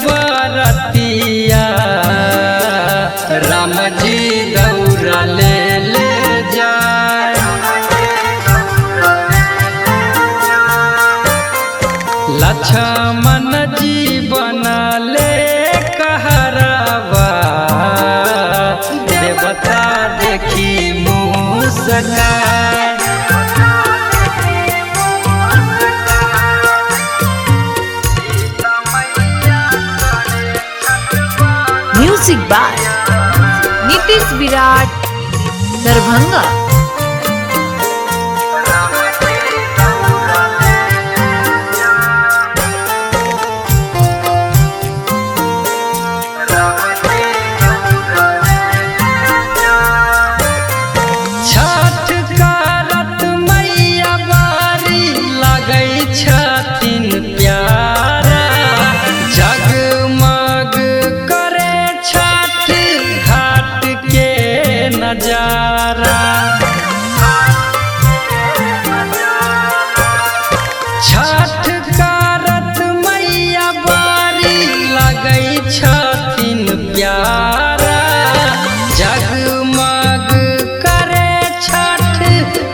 बरतिया राम जी दौरा ले जाए। लक्ष्मण जी बनले कहरावा देवता देखी मुस्काए। Music by Nitish Virat Darbhanga. छठ करत मैया बारी लगै छथिन प्यारा, जगमग करे छठ घाट के नजारा। छठ करत मैया बारी लगै छथिन प्यारा, जगमग करे छठ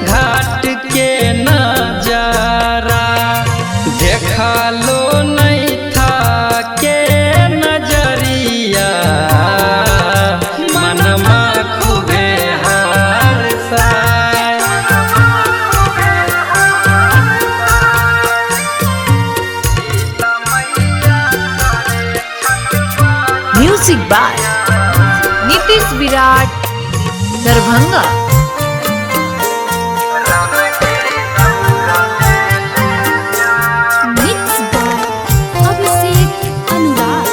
घाट के नजारा। देखलो नहीं था के नजरिया मनमा खूबे हर्षाए। Music by Nitish Virat Darbhanga. Mix by Abhishek Anurag.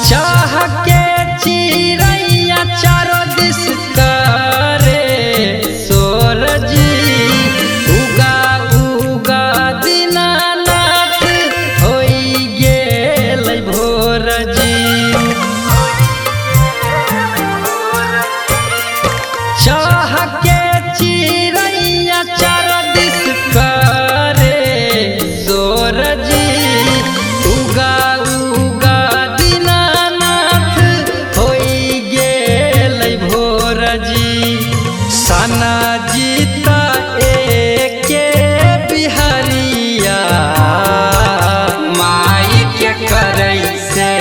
चाह के चिड़ैया चारों दिस करे सोरजी, उगा उगा दीनानाथ होई गेल भोरजी। चाह के चिड़ैया चारों दिस करे सोरजी, उगा उगा दीनानाथ होई गेल भोरजी। सना जीता एके बिहारिया माई के करै से